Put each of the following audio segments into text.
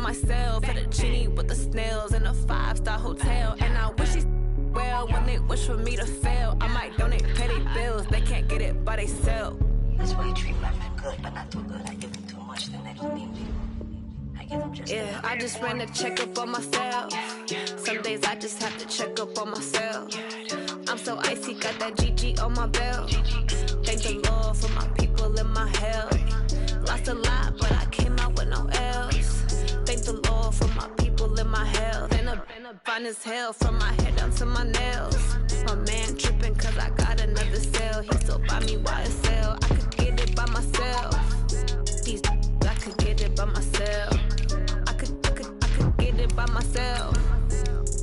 myself at a genie with the snails in a 5-star hotel. And I wish he well when they wish for me to fail. I might donate petty bills, they can't get it by themselves. That's why you treat women good, but not too good. I give them too much, then they don't need me. I give them just enough. I just ran a checkup on myself. Some days I just have to check up on myself. I'm so icy, got that GG on my belt. Thank the Lord for my people in my health. Lost a lot, but I came out with no else. Thank the Lord for my people in my health. And a fine as hell from my head down to my nails. My man tripping cause I got another cell. He still buy me YSL. I could get it by myself. These I could get it by myself. I could get it by myself.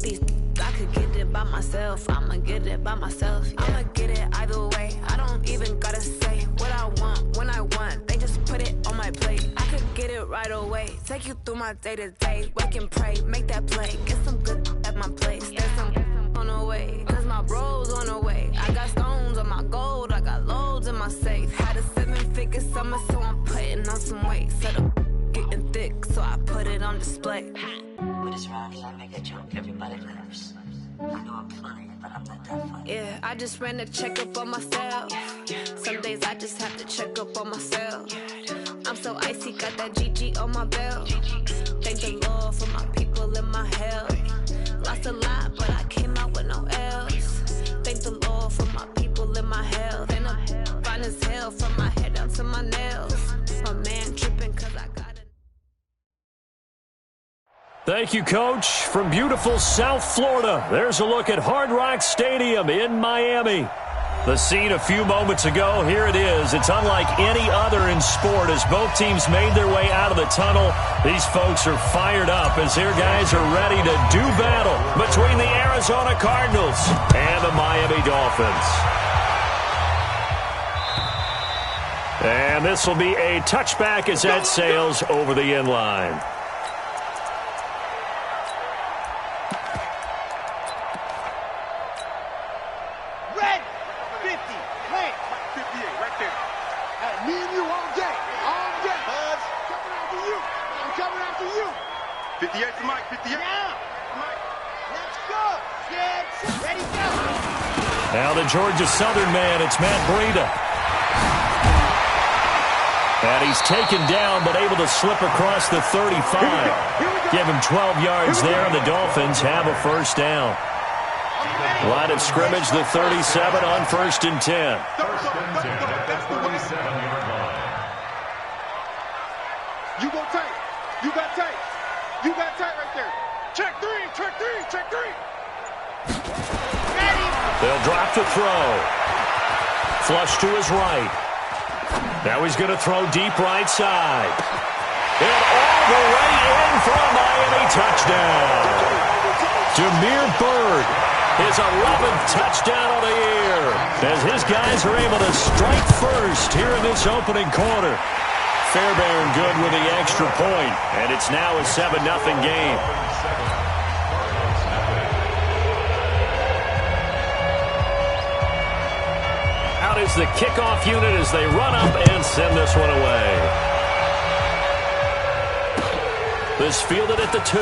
These I could get it by myself. I'ma get it by myself. Yeah. I'ma get it either way. I don't even gotta say what I want when I want. They just put it on my plate. I could get it right away. Take you through my day to day. Wake and pray, make that play. Get some good at my place. There's some on the way. Cause my bro's on the way. I got stones on my gold. I got loads in my safe. Had a 7-figure summer, so I'm putting on some weight. Set up getting thick, so I put it on display. With this rhymes, I make a joke, everybody laughs. I know I'm funny, but I'm not that funny. Yeah, I just ran a checkup on myself. Some days I just have to check up on myself. I'm so icy, got that GG on my belt. Thank the Lord for my people in my health. Lost a lot, but I came out with no else. Thank the Lord for my people in my health. And I'm fine as hell from my head down to my nails. My man tripping cause I got it. Thank you, Coach. From beautiful South Florida, there's a look at Hard Rock Stadium in Miami. The scene a few moments ago, here it is. It's unlike any other in sport as both teams made their way out of the tunnel. These folks are fired up as their guys are ready to do battle between the Arizona Cardinals and the Miami Dolphins. And this will be a touchback as that sails over the end line. Me and you all day. Buzz. Coming after you. I'm coming after you. 58 to Mike, 58. Now. Let's go. Get ready, go. Now the Georgia Southern man, it's Matt Breida. And he's taken down but able to slip across the 35. Give him 12 yards there, and the Dolphins have a first down. Line of scrimmage, the 37 on 1st and 10. First and 10 at the 47-yard line. You go tight. You got tight. You got tight right there. Check three. Check three. Check three. Ready. They'll drop to throw. Flush to his right. Now he's going to throw deep right side. And all the way in for a Miami touchdown. Jameer Byrd. His 11th touchdown of the year as his guys are able to strike first here in this opening quarter. Fairbairn good with the extra point, and it's now a 7-0 game. Out is the kickoff unit as they run up and send this one away. This fielded at the 2.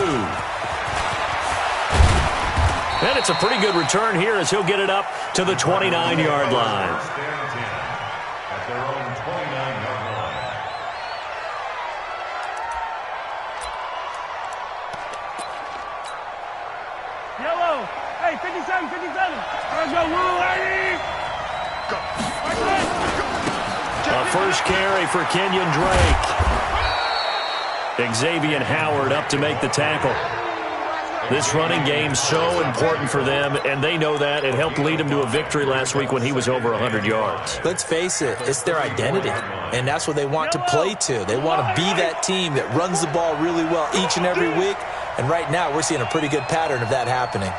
And it's a pretty good return here as he'll get it up to the 29-yard line. At their own 29-yard line. Yellow. Hey, 57, 57. Let's go, Woo, ready? A first carry for Kenyon Drake. Xavier Howard up to make the tackle. This running game so important for them, and they know that. It helped lead them to a victory last week when he was over 100 yards. Let's face it, it's their identity, and that's what they want to play to. They want to be that team that runs the ball really well each and every week, and right now we're seeing a pretty good pattern of that happening.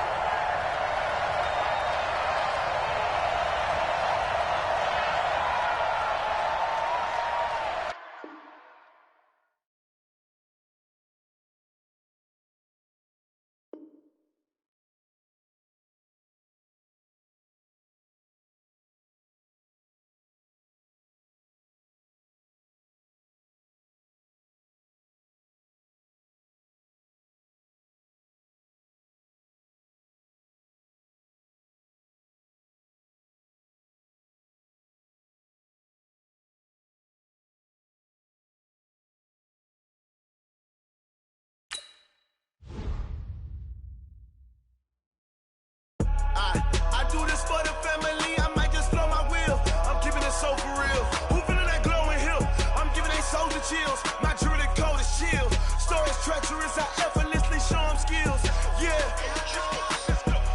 I do this for the family, I might just flow my wheel. I'm keeping it so for real. Who feeling that glowing hill? I'm giving they souls the chills. My jewelry code is chill. Stories treacherous, I effortlessly show them skills. Yeah.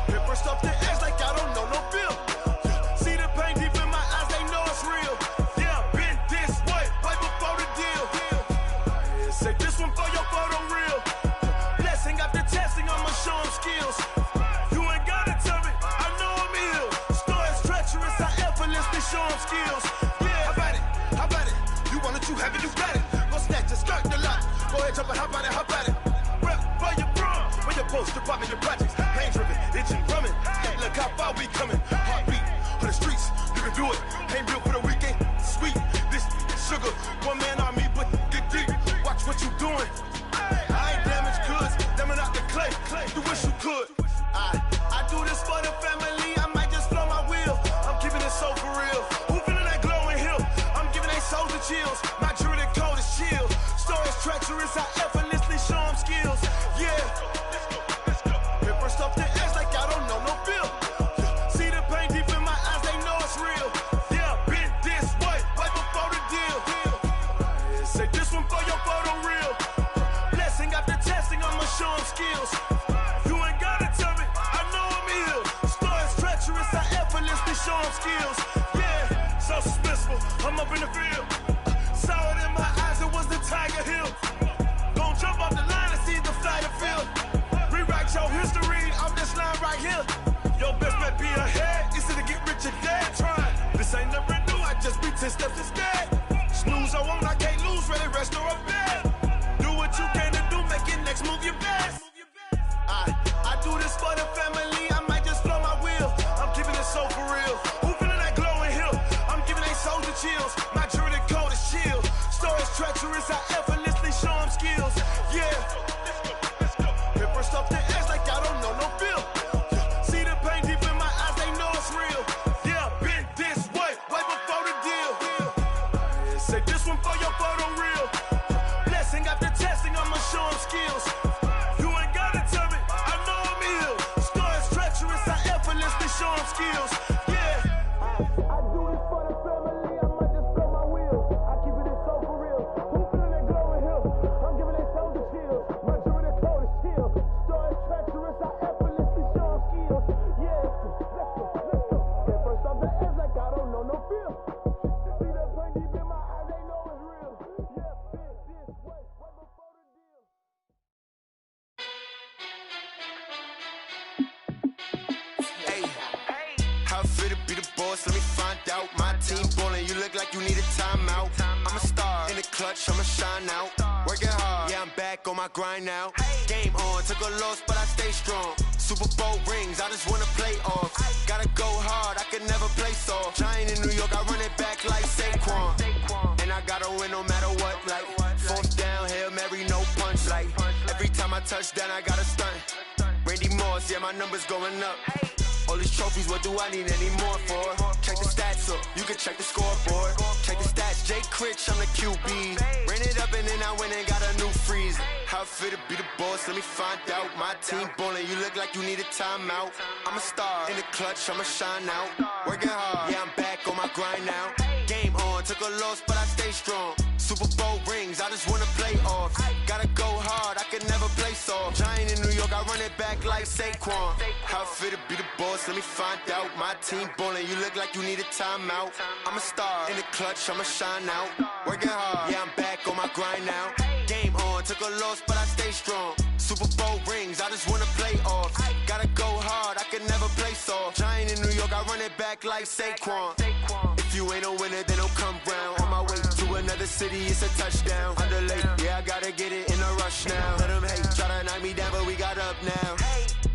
Paper stuff the edge like I don't know no bill. See the pain deep in my eyes, they know it's real. Yeah, been this way, right before the deal. Say this one for your photo real. Blessing after testing, I'ma show them skills. You ain't gotta tell me, I know I'm ill. Stories treacherous, I effortlessly show them skills. Yeah, how about it? How about it? You want it, you have it, you got it. Go snatch it, skirt the lot. Go ahead, jump it, how about it? How about it? Rep for your bro. When your post, department, your projects. Pain driven, itching, drumming. Hey, look how far we coming. Heartbeat on the streets, you can do it. Ain't built for the weekend. Sweet, this sugar. One man army, but get deep. Watch what you doing. I ain't damaged goods, damn out the clay. You wish you could. I do this for the family, I might just flow my wheel. I'm keeping it so for real. Who feeling that glowing hill? I'm giving they souls the chills. My jewelry code is chill. Stories treacherous, I effortlessly show them skills. Yeah. Paper stuff the edge like I don't know no bill. See the pain deep in my eyes, they know it's real. Yeah, been this way, right before the deal. Say this one for your photo real. Blessing after testing, I'ma show them skills. You ain't gotta tell me, I know I'm ill. Stories treacherous, I effortlessly show them skills. Yeah, so suspenseful, I'm up in the field. Saw it in my eyes, it was the Tiger Hill. Gon' jump off the line and see the fly the field. Rewrite your history, I'm this line right here. Your best bet be ahead, easy to get rich or dead. Try, this ain't never new, I just be 10 steps instead. Snooze I won't, I can't lose, ready, rest or a bed. Do what you can to do, make your next move your best. I do this for the family, I might just flow my wheel. I'm keeping it so for real. Who feeling that glowing hill? I'm giving they souls the chills. My jewelry code is chill. Stories treacherous, I effortlessly show them skills. Yeah. Paper stuff the edge like I don't know no bill. See the pain deep in my eyes, they know it's real. Yeah, been this way, right before the deal. Say this one for your photo real. Blessing after testing, I'ma show them skills. You ain't gotta tell me, I know I'm ill. Stories treacherous, I effortlessly show them skills. Yeah. I do this for the family, I might just blow my wheel. I keep it so for real. Who feeling that glowing hill? I'm giving they souls the chills. My jewelry code is chill. Stories treacherous, I effortlessly show them skills. Yeah, let's go. At first I'm the edge like I don't know no feel. See that pain deep in my eyes, they know it's real. Yeah, been this way, right before the deal. Hey, how fit to be the boss? Let me find out. My team ballin', you look like you need a timeout. I'm a star in the clutch, I'ma shine out. Working hard, yeah, I'm back on my grind now. Game on, took a loss, but I stay strong. Super Bowl rings, I just wanna play off. Gotta go hard, I can never play soft. Giant in New York, I run it back like Saquon. And I gotta win no matter what, like fourth down, Hail Mary, no punch. Like every time I touch down, I gotta stunt. Randy Moss, yeah, my numbers going up. All these trophies, what do I need any more for? Check the stats up, you can check the scoreboard. Check the stats, Jay Critch, I'm the QB. Ran it up and then I went and got a new freeze. How fit to be the boss, let me find out. My team ballin', you look like you need a timeout. I'm a star in the clutch, I'ma shine out. Working hard, yeah, I'm back on my grind now. Game on, took a loss, but I stay strong. Super Bowl rings, I just wanna play off. Gotta go hard, I can never play soft. Giant in New York, I run it back like Saquon. How fit to be the boss, let me find out. My team ballin', you look like you need a timeout. I'm a star in the clutch, I'ma shine out. Working hard, yeah, I'm back on my grind now. Game on, took a loss, but I stay strong. Super Bowl rings, I just wanna play off. Gotta go hard, I can never play soft. Giant in New York, I run it back like Saquon. If you ain't a winner, then don't come round. On my way to another city, it's a touchdown. Underlay, yeah, I gotta get it in a rush now. Let them hate, try to knock me down, but we got up now.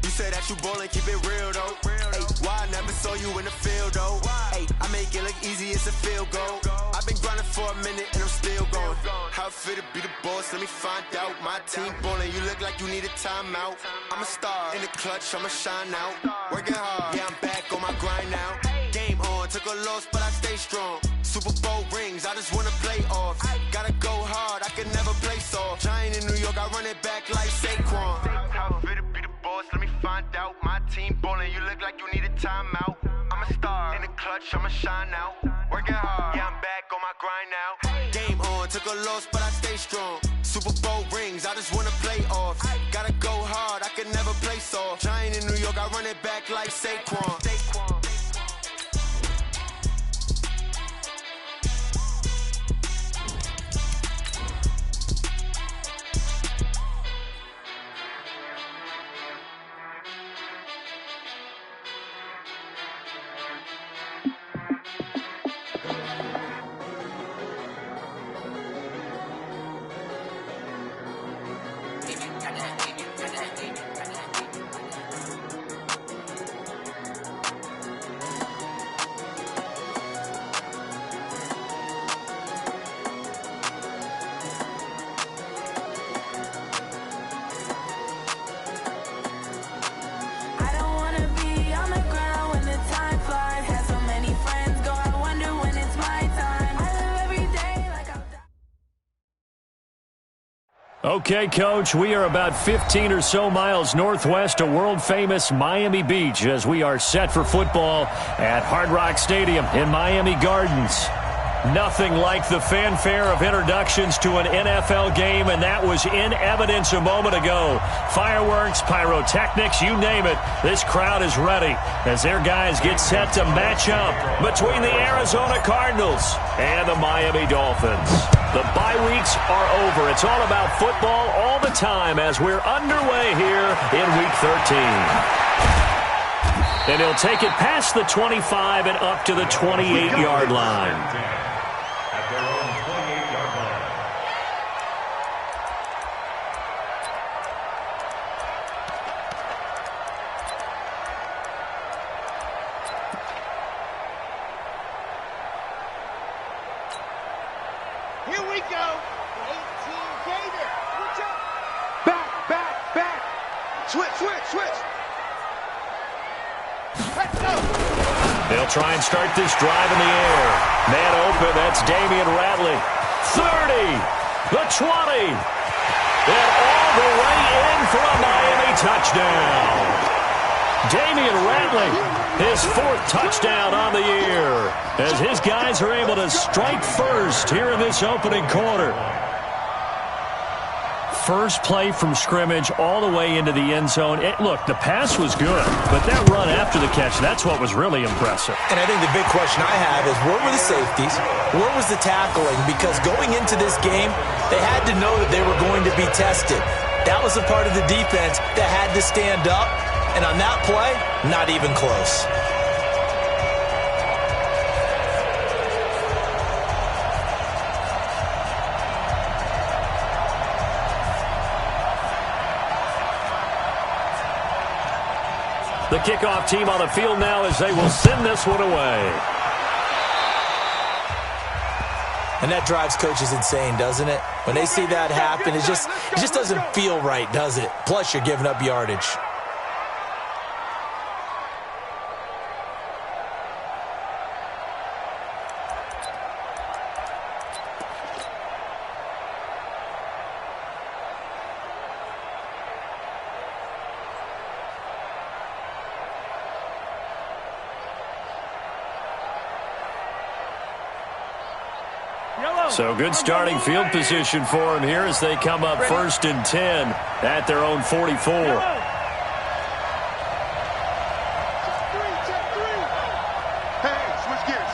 You say that you ballin', keep it real though. Hey, why I never saw you in the field though? Hey, I make it look easy, it's a field goal. I've been grinding for a minute and I'm still going. How fit to be the boss, let me find out. My team ballin', you look like you need a timeout. I'm a star in the clutch, I'ma shine out. Working hard, yeah, I'm back on my grind now. Game on, took a loss, but I stay strong. Super Bowl rings, I just wanna play off. Gotta go hard, I can never play soft. Giant in New York, I run it back like Saquon. How fit to be the boss, let me find out. My team ballin', you look like you need a timeout. I'm a star in the clutch, I'ma shine out. Working hard, yeah, I'm back on my grind now. Game on, took a loss, but I stay strong. Super Bowl rings, I just wanna play off. Gotta go hard, I can never play soft. Giant in New York, I run it back like Saquon. Okay, Coach, we are about 15 or so miles northwest of world-famous Miami Beach as we are set for football at Hard Rock Stadium in Miami Gardens. Nothing like the fanfare of introductions to an NFL game, and that was in evidence a moment ago. Fireworks, pyrotechnics, you name it. This crowd is ready as their guys get set to match up between the Arizona Cardinals and the Miami Dolphins. The bye weeks are over. It's all about football all the time as we're underway here in Week 13. And he'll take it past the 25 and up to the 28-yard line. At their own 28-yard line. Here we go. 18 Gator. Watch out. Back. Switch. Let's go. They'll try and start this drive in the air. Man open, that's Damian Ratley. 30, the 20, and all the way in for a Miami touchdown. Damian Ratley, his fourth touchdown on the year, as his guys are able to strike first here in this opening quarter. First play from scrimmage all the way into the end zone. Look, the pass was good, but that run after the catch, that's what was really impressive. And I think the big question I have is, where were the safeties? Where was the tackling? Because going into this game, they had to know that they were going to be tested. That was a part of the defense that had to stand up, and on that play, not even close. The kickoff team on the field now as they will send this one away. And that drives coaches insane, doesn't it? When they see that happen, it just doesn't feel right, does it? Plus, you're giving up yardage. So good starting field position for them here as they come up 1st and 10 at their own 44. Check three. Hey, switch gears.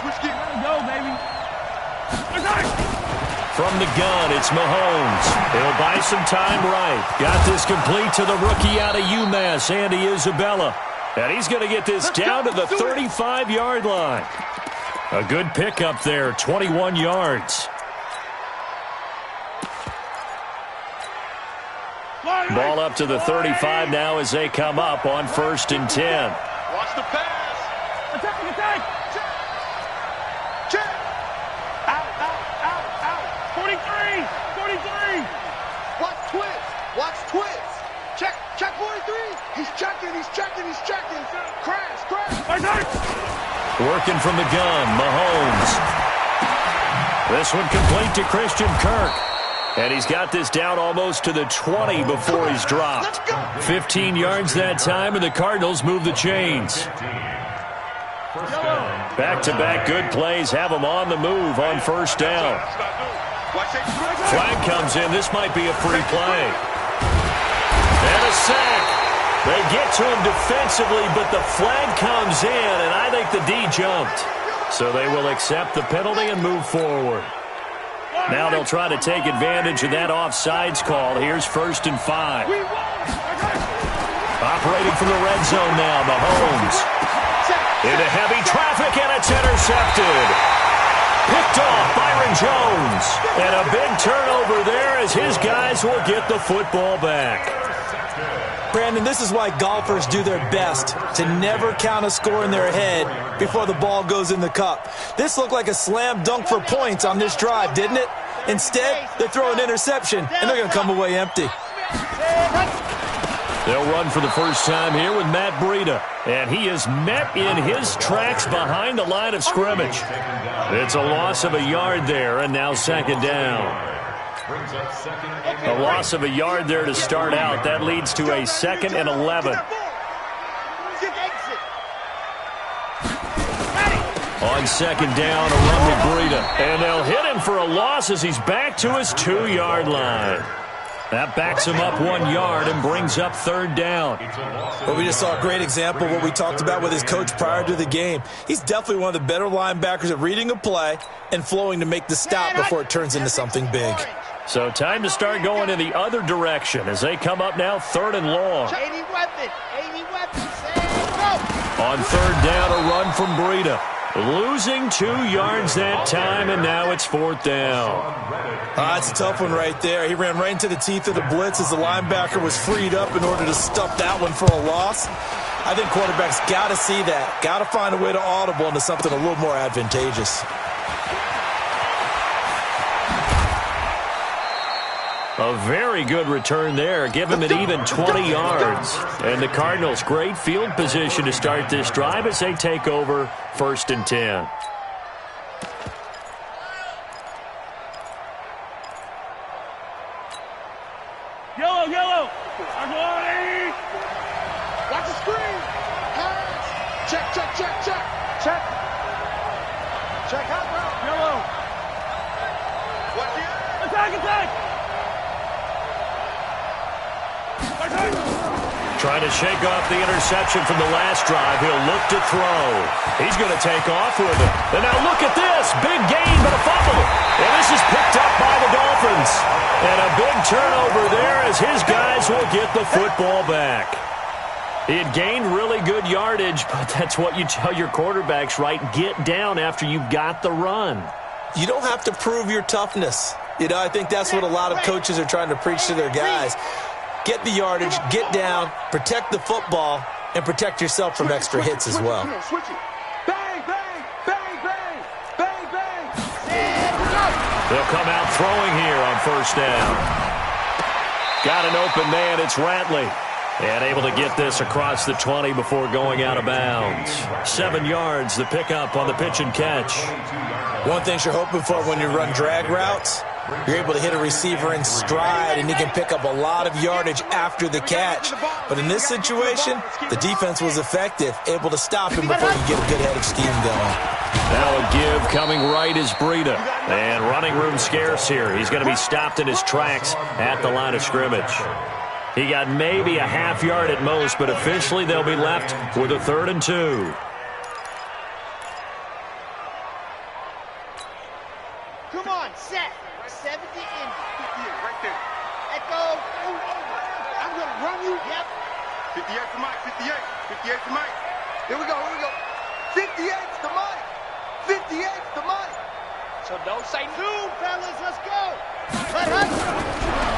Go, baby. From the gun, it's Mahomes. He'll buy some time right. Got this complete to the rookie out of UMass, Andy Isabella. And he's going to get this down to the 35-yard line. A good pickup there, 21 yards. Ball up to the 35 now as they come up on 1st and 10. Watch the pass. Attack. Check. Out. 43. Watch twist. Check 43. He's checking. Crash. Working from the gun, Mahomes. This one complete to Christian Kirk. And he's got this down almost to the 20 before he's dropped. 15 yards that time, and the Cardinals move the chains. Back-to-back good plays have them on the move on first down. Flag comes in. This might be a free play. And a sack. They get to him defensively, but the flag comes in, and I think the D jumped. So they will accept the penalty and move forward. Now they'll try to take advantage of that offsides call. Here's 1st and 5. Operating from the red zone now, Mahomes. Into heavy traffic, and it's intercepted. Picked off Byron Jones. And a big turnover there as his guys will get the football back. Brandon, this is why golfers do their best to never count a score in their head before the ball goes in the cup. This looked like a slam dunk for points on this drive, didn't it? Instead, they throw an interception, and they're going to come away empty. They'll run for the first time here with Matt Breida, and he is met in his tracks behind the line of scrimmage. It's a loss of a yard there, and now 2nd down. A loss of a yard there to start out. That leads to a 2nd and 11. On 2nd down, a run with Breida. And they'll hit him for a loss as he's back to his 2-yard line. That backs him up 1 yard and brings up 3rd down. Well, we just saw a great example of what we talked about with his coach prior to the game. He's definitely one of the better linebackers at reading a play and flowing to make the stop before it turns into something big. So time to start going in the other direction as they come up now 3rd and long. 80 weapons. On 3rd down, a run from Breida. Losing 2 yards that time, and now it's 4th down. It's a tough one right there. He ran right into the teeth of the blitz as the linebacker was freed up in order to stuff that one for a loss. I think quarterbacks got to see that. Got to find a way to audible into something a little more advantageous. A very good return there. Give him an even 20 yards. And the Cardinals, great field position to start this drive as they take over 1st and 10. Yellow. Watch the screen. Hands. Check. Check out, bro. Yellow. Watch the Attack. Trying to shake off the interception from the last drive. He'll look to throw. He's going to take off with it. And now look at this. Big gain, but a fumble. And this is picked up by the Dolphins. And a big turnover there as his guys will get the football back. He had gained really good yardage, but that's what you tell your quarterbacks, right? Get down after you've got the run. You don't have to prove your toughness. I think that's what a lot of coaches are trying to preach to their guys. Get the yardage, get down, protect the football, and protect yourself from extra hits as well. Switch it. Bang. They'll come out throwing here on 1st down. Got an open man, it's Ratley. And able to get this across the 20 before going out of bounds. 7 yards, the pickup on the pitch and catch. One thing you're hoping for when you run drag routes, you're able to hit a receiver in stride, and he can pick up a lot of yardage after the catch. But in this situation, the defense was effective, able to stop him before you get a good head of steam going. Now a give coming right is Breida. And running room scarce here. He's going to be stopped in his tracks at the line of scrimmage. He got maybe a half yard at most, but officially they'll be left with a 3rd and 2. Come on, set. 70 in. Right there. Echo. I'm going to run you. Yep. 58 for Mike. 58 for Mike. Here we go. 58's the Mike. 58's the Mike. So don't say no, fellas. Let's go. Let us.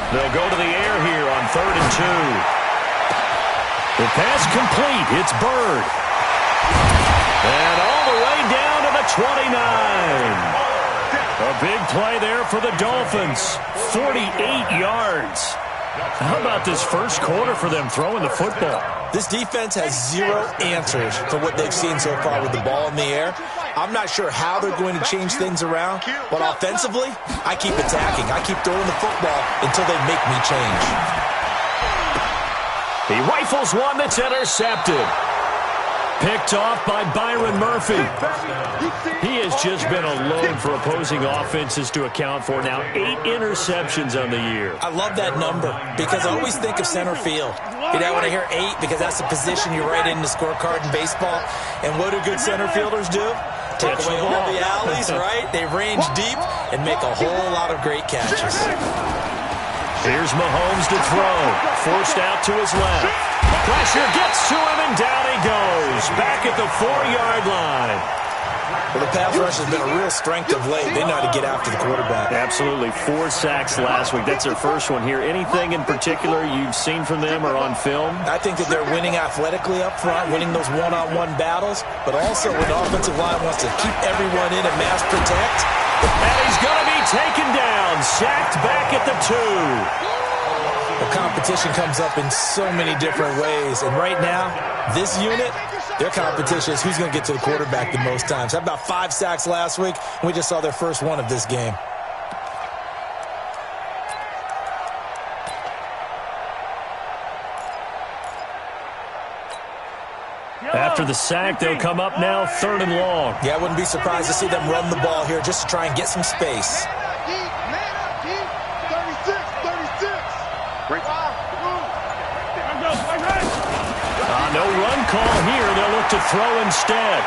They'll go to the air here on 3rd and 2. The pass complete. It's Bird. And all the way down to the 29. A big play there for the Dolphins. 48 yards. How about this first quarter for them throwing the football? This defense has 0 answers for what they've seen so far with the ball in the air. I'm not sure how they're going to change things around, but offensively, I keep attacking. I keep throwing the football until they make me change. He rifles one that's intercepted. Picked off by Byron Murphy. He has just been a load for opposing offenses to account for. Now 8 interceptions on the year. I love that number because I always think of center field. You know, when I hear 8, because that's the position you write in the scorecard in baseball. And what do good center fielders do? Take away all the alleys, right? They range deep and make a whole lot of great catches. Here's Mahomes to throw. Forced out to his left. Pressure gets to him, and down he goes. Back at the 4-yard line. Well, the pass rush has been a real strength of late. They know how to get after the quarterback. Absolutely. 4 sacks last week. That's their first one here. Anything in particular you've seen from them or on film? I think that they're winning athletically up front, winning those one-on-one battles, but also when the offensive line wants to keep everyone in and mass protect. And he's going to be taken down. Sacked back at the 2. The competition comes up in so many different ways. And right now, this unit, their competition is who's going to get to the quarterback the most times. How about 5 sacks last week? We just saw their first one of this game. After the sack, they'll come up now 3rd and long. Yeah, I wouldn't be surprised to see them run the ball here just to try and get some space. No run call here. They'll look to throw instead.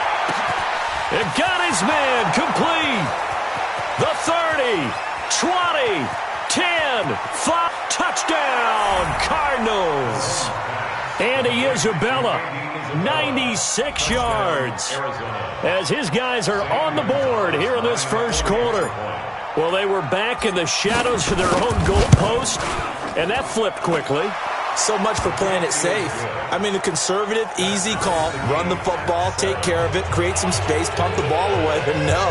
They've got his man complete. The 30, 20, 10, 5, touchdown, Cardinals. Andy Isabella, 96 yards. As his guys are on the board here in this first quarter. Well, they were back in the shadows of their own goal post, and that flipped quickly. So much for playing it safe. I mean, the conservative, easy call, run the football, take care of it, create some space, pump the ball away. But no,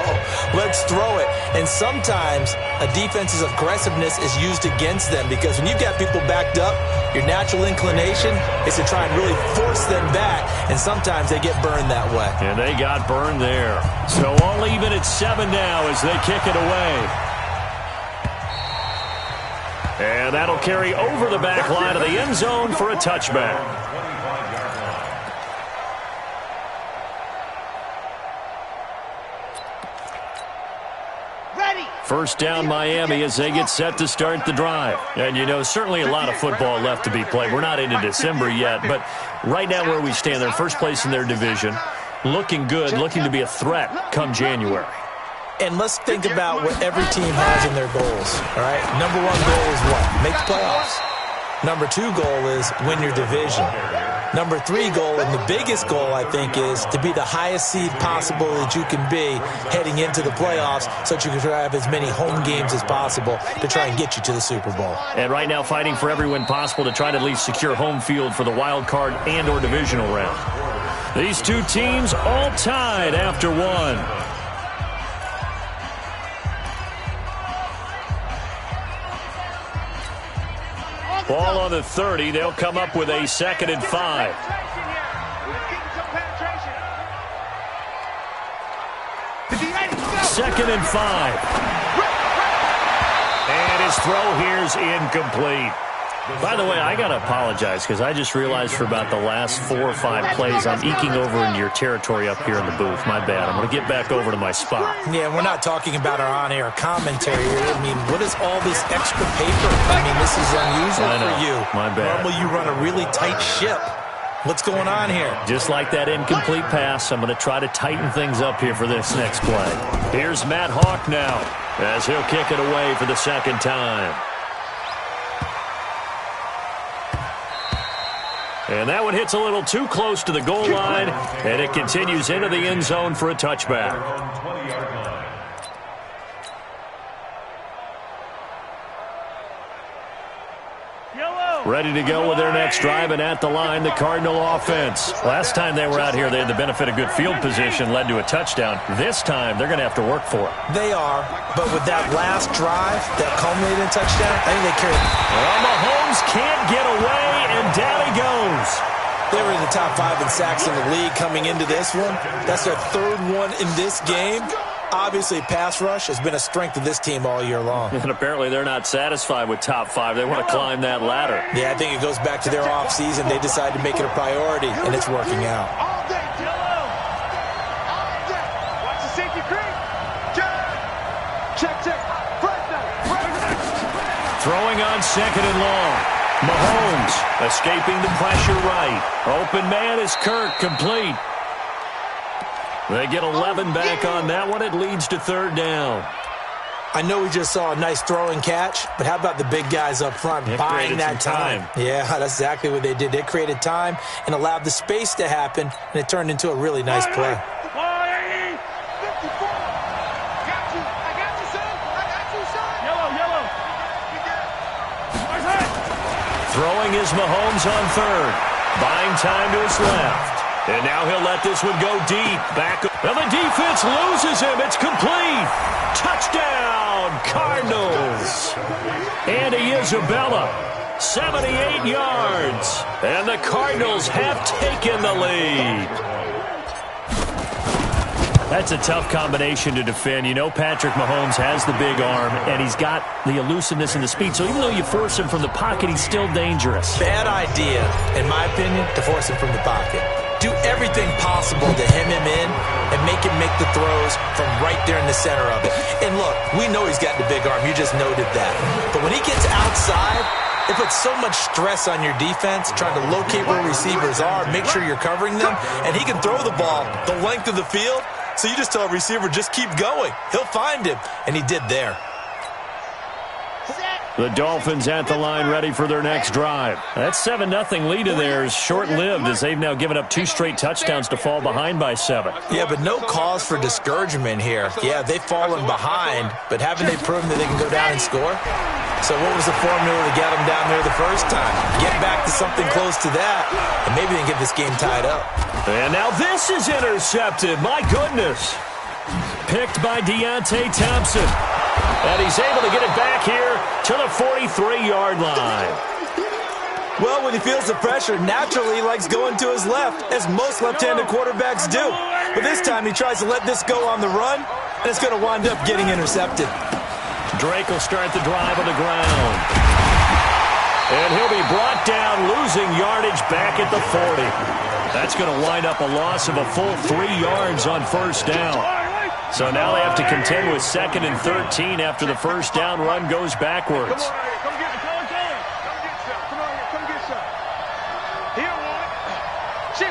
let's throw it. And sometimes a defense's aggressiveness is used against them because when you've got people backed up, your natural inclination is to try and really force them back, and sometimes they get burned that way. And they got burned there. So all even at 7 now as they kick it away. And that'll carry over the back line of the end zone for a touchback. First down Miami as they get set to start the drive. And, you know, certainly a lot of football left to be played. We're not into December yet, but right now where we stand, they're first place in their division. Looking good, looking to be a threat come January. And let's think about what every team has in their goals, all right? Number 1 goal is what? Make the playoffs. Number 2 goal is win your division. Number 3 goal, and the biggest goal, I think, is to be the highest seed possible that you can be heading into the playoffs so that you can have as many home games as possible to try and get you to the Super Bowl. And right now fighting for every win possible to try to at least secure home field for the wild card and or divisional round. These two teams all tied after 1. Ball on the 30. They'll come up with a 2nd and 5. Second and 5. And his throw here's incomplete. By the way, I got to apologize because I just realized for about the last 4 or 5 plays I'm eking over into your territory up here in the booth. My bad. I'm going to get back over to my spot. Yeah, we're not talking about our on-air commentary here. I mean, what is all this extra paper? I mean, this is unusual for you. My bad. Normally you run a really tight ship. What's going on here? Just like that incomplete pass, I'm going to try to tighten things up here for this next play. Here's Matt Hawk now as he'll kick it away for the 2nd time. And that one hits a little too close to the goal line, and it continues into the end zone for a touchback. Ready to go with their next drive, and at the line, the Cardinal offense. Last time they were out here, they had the benefit of good field position, led to a touchdown. This time, they're going to have to work for it. They are, but with that last drive that culminated in a touchdown, I think they carried. Well, Mahomes can't get away, and down he goes. They were in the top 5 in sacks in the league coming into this one. That's their 3rd one in this game. Obviously, pass rush has been a strength of this team all year long. And apparently they're not satisfied with top 5. They want to climb that ladder. Yeah, I think it goes back to their offseason. They decided to make it a priority, and it's working out. Check, check. Throwing on second and long. Mahomes escaping the pressure right. Open man is Kirk, complete. They get 11 back on that one. It leads to third down. I know we just saw a nice throwing catch, but how about the big guys up front buying that time? Yeah, that's exactly what they did. They created time and allowed the space to happen, and it turned into a really nice play. Throwing is Mahomes on third. Buying time to his left. And now he'll let this one go deep. Back. And the defense loses him. It's complete. Touchdown, Cardinals. Andy Isabella, 78 yards. And the Cardinals have taken the lead. That's a tough combination to defend. You know Patrick Mahomes has the big arm, and he's got the elusiveness and the speed. So even though you force him from the pocket, he's still dangerous. Bad idea, in my opinion, to force him from the pocket. Do everything possible to hem him in and make him make the throws from right there in the center of it. And look, we know he's got the big arm. You just noted that. But when he gets outside, it puts so much stress on your defense trying to locate where receivers are, make sure you're covering them, and he can throw the ball the length of the field. So you just tell a receiver, just keep going. He'll find him, and he did there. The Dolphins at the line ready for their next drive. That 7-0 lead of theirs short-lived as they've now given up 2 straight touchdowns to fall behind by 7. Yeah, but no cause for discouragement here. Yeah, they've fallen behind, but haven't they proven that they can go down and score? So what was the formula to get them down there the first time? Get back to something close to that, and maybe they can get this game tied up. And now this is intercepted. My goodness. Picked by Deontay Thompson. And he's able to get it back here to the 43-yard line. Well, when he feels the pressure, naturally he likes going to his left, as most left-handed quarterbacks do. But this time he tries to let this go on the run, and it's going to wind up getting intercepted. Drake will start the drive on the ground. And he'll be brought down, losing yardage back at the 40. That's going to wind up a loss of a full 3 yards on first down. So now they have to contend with 2nd and 13 after the first down run goes backwards. Come get some. Come on here. Come get some. Here, woman. Shit.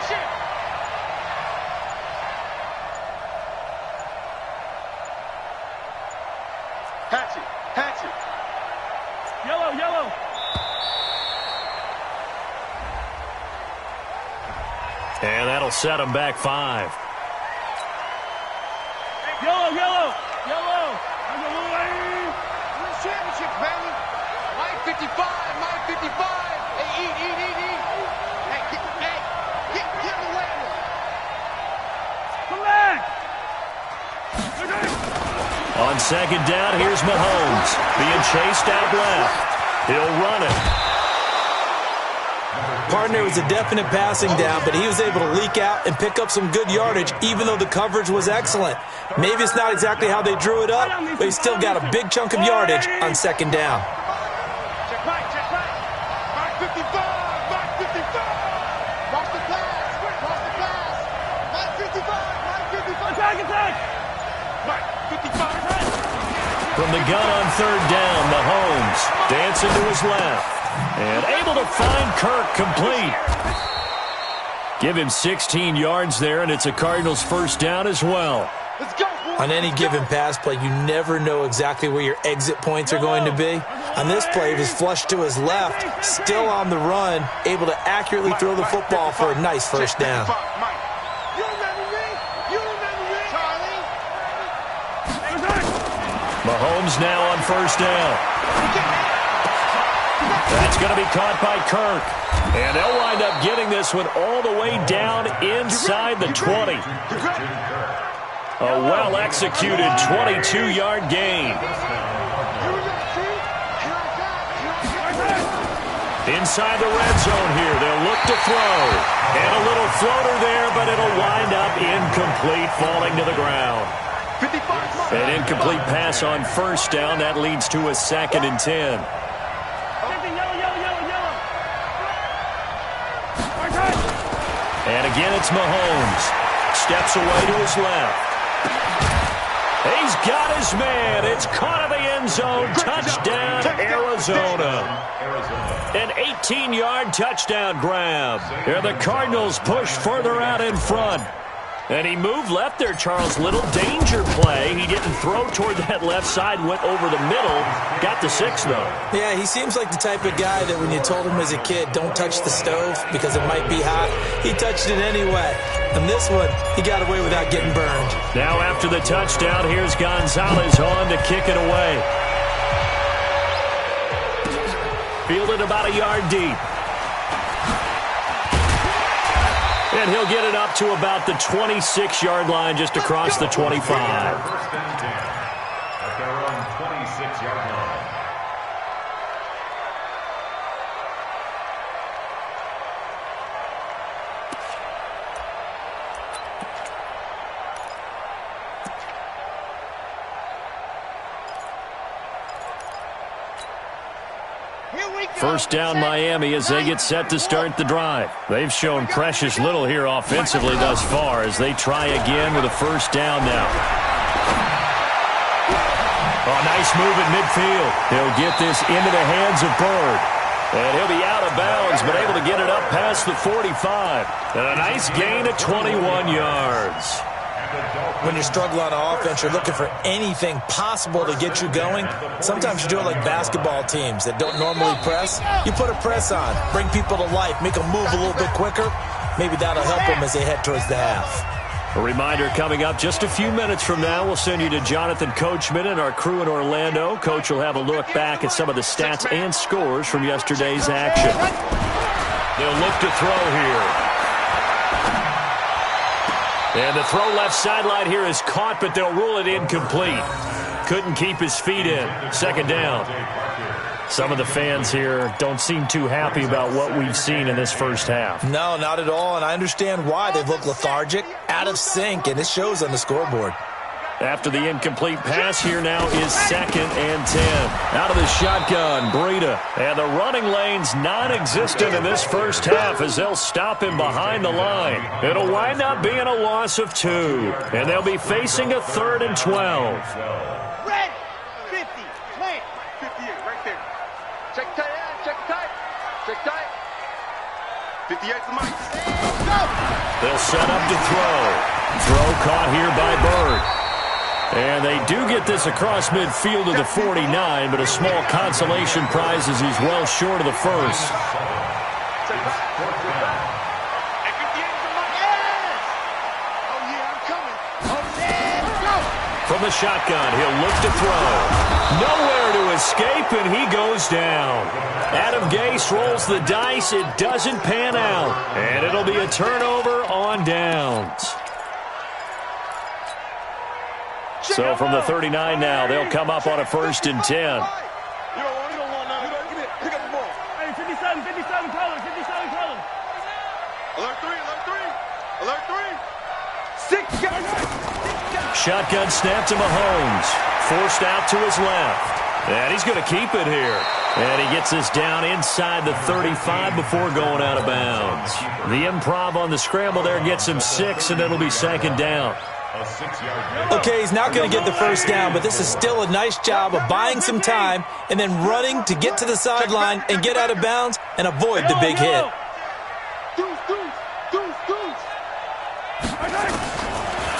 Hatchet. Yellow. And that'll set them back 5. Yellow. Win championship, baby. Mike 55. Hey, eat. Hey, get away. Come back. On second down, here's Mahomes being chased out left. He'll run it. Partner was a definite passing down, but he was able to leak out and pick up some good yardage, even though the coverage was excellent. Maybe it's not exactly how they drew it up, but he still got a big chunk of yardage on second down. Check right. Mike 55. Watch the pass. Mike 55. Attack. Mike 55. From the gun on third down, Mahomes dancing to his left. And able to find Kirk complete. Give him 16 yards there, and it's a Cardinals first down as well. Let's go. On any given pass play, you never know exactly where your exit points are going to be. On this play, he was flushed to his left, still on the run, able to accurately throw the football for a nice first down. You remember me, Charlie. Mahomes now on first down. That's going to be caught by Kirk. And they'll wind up getting this one all the way down inside the 20. A well-executed 22-yard gain. Inside the red zone here, they'll look to throw. And a little floater there, but it'll wind up incomplete, falling to the ground. An incomplete pass on first down. That leads to a 2nd and 10. And again, it's Mahomes. Steps away to his left. He's got his man. It's caught in the end zone. Touchdown, Arizona. An 18-yard touchdown grab. Here the Cardinals push further out in front. And he moved left there, Charles. Little danger play. He didn't throw toward that left side, went over the middle. Got the 6, though. Yeah, he seems like the type of guy that when you told him as a kid, don't touch the stove because it might be hot, he touched it anyway. And this one, he got away without getting burned. Now after the touchdown, here's Gonzalez on to kick it away. Fielded about a yard deep. And he'll get it up to about the 26-yard line, just across the 25. First and 10 at their own 26-yard line. First down Miami as they get set to start the drive. They've shown precious little here offensively thus far as they try again with a first down now. Oh, nice move at midfield. He'll get this into the hands of Bird. And he'll be out of bounds, but able to get it up past the 45. And a nice gain of 21 yards. When you struggle on offense, you're looking for anything possible to get you going. Sometimes you do it like basketball teams that don't normally press. You put a press on, bring people to life, make them move a little bit quicker. Maybe that'll help them as they head towards the half. A reminder coming up just a few minutes from now, we'll send you to Jonathan Coachman and our crew in Orlando. Coach will have a look back at some of the stats and scores from yesterday's action. They'll look to throw here. And the throw left sideline here is caught, but they'll rule it incomplete. Couldn't keep his feet in. Second down. Some of the fans here don't seem too happy about what we've seen in this first half. No, not at all, and I understand why. They look lethargic, out of sync, and it shows on the scoreboard. After the incomplete pass, here now is 2nd and 10. Out of the shotgun, Breida. And the running lane's non-existent in this first half as they'll stop him behind the line. It'll wind up being a loss of 2. And they'll be facing a 3rd and 12. Red, 50, plant, 58, right there. Check tight, check tight, check tight. 58's the mic. Go! They'll set up to throw. Throw caught here by Bird. And they do get this across midfield to the 49, but a small consolation prize as he's well short of the first. From the shotgun, he'll look to throw. Nowhere to escape, and he goes down. Adam Gase rolls the dice. It doesn't pan out, and it'll be a turnover on downs. So from the 39 now, they'll come up on a 1st and 10. Hey, 57, 57 color, 57 color. Alert 3, alert 3, alert 3. 6 guys. Shotgun snap to Mahomes. Forced out to his left. And he's going to keep it here. And he gets this down inside the 35 before going out of bounds. The improv on the scramble there gets him 6, and it'll be 2nd down. Okay, he's not going to get the first down, but this is still a nice job of buying some time and then running to get to the sideline and get out of bounds and avoid the big hit.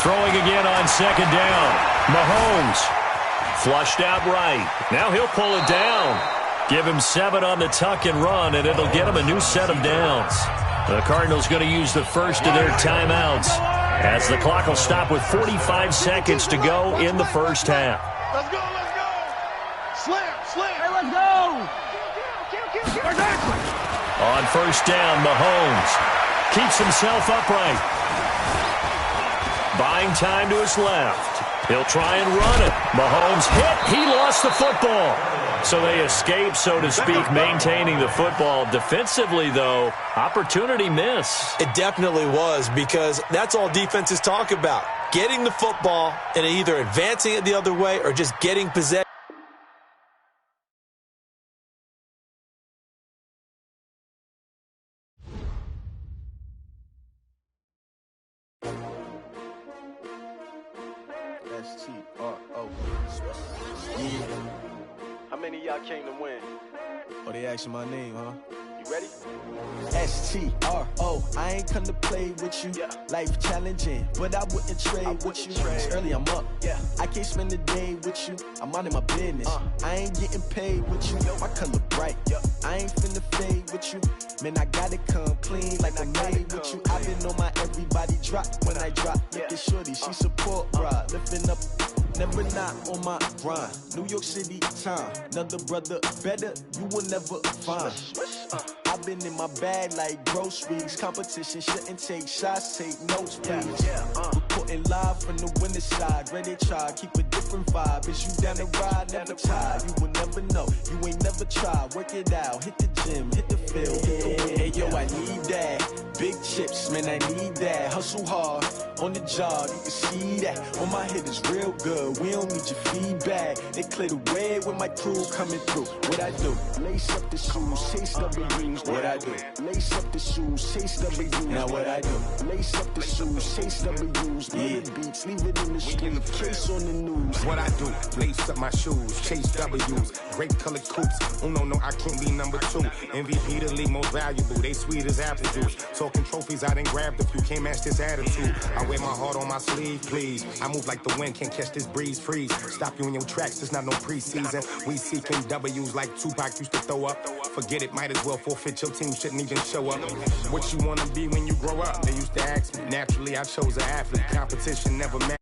Throwing again on 2nd down. Mahomes flushed out right. Now he'll pull it down. Give him 7 on the tuck and run, and it'll get him a new set of downs. The Cardinals going to use the first of their timeouts as the clock will stop with 45 seconds to go in the first half. Let's go, let's go. Slam, slam. Hey, let's go. On 1st down, Mahomes keeps himself upright. Buying time to his left. He'll try and run it. Mahomes hit. He lost the football. So they escape, so to speak, maintaining the football. Defensively, though, opportunity miss. It definitely was, because that's all defenses talk about. Getting the football and either advancing it the other way or just getting possession. STR. I came to win. Oh, they asking my name, huh? You ready? STRO, I ain't come to play with you. Life challenging, but I wouldn't trade with you. It's early, I'm up. I can't spend the day with you. I'm out of my business. I ain't getting paid with you. My color bright. I ain't finna fade with you. Man, I gotta come clean like I made with you. I been on my everybody drop when I drop. Look at shorty, she support ride. Lifting up, never not on my grind. New York City time, another brother better, you will never find. I've been in my bag like groceries. Competition shouldn't take shots, take notes, please. Reporting live from the winter side. Ready to try, keep a different vibe. Is you down the ride, never tired. You will never know, you ain't never tried. Work it out, hit the gym, hit the field. Hey, yo, I need that. Big chips, man, I need that. Hustle hard, on the job, you can see that. On my head is real good, we don't need your feedback. They clear the way with my crew coming through. What I do? Lace up the shoes, chase W's. What I do? Lace up the shoes, chase W's. Now what I do? Lace up the shoes, chase W's. Yeah, beats, leave it in the street, case on the news. What I do? Lace up my shoes, chase W's. Grape colored coops. Oh no, I can't be number 2. MVP the league most valuable. They sweet as apple juice. Talking trophies, I done grabbed a few. Can't match this attitude. I wear my heart on my sleeve, please. I move like the wind, can't catch this breeze. Freeze. Stop you in your tracks. It's not no preseason. We seeking W's like Tupac used to throw up. Forget it, might as well forfeit. Your team shouldn't even show up. What you wanna be when you grow up? They used to ask me. Naturally, I chose an athlete. Competition never met.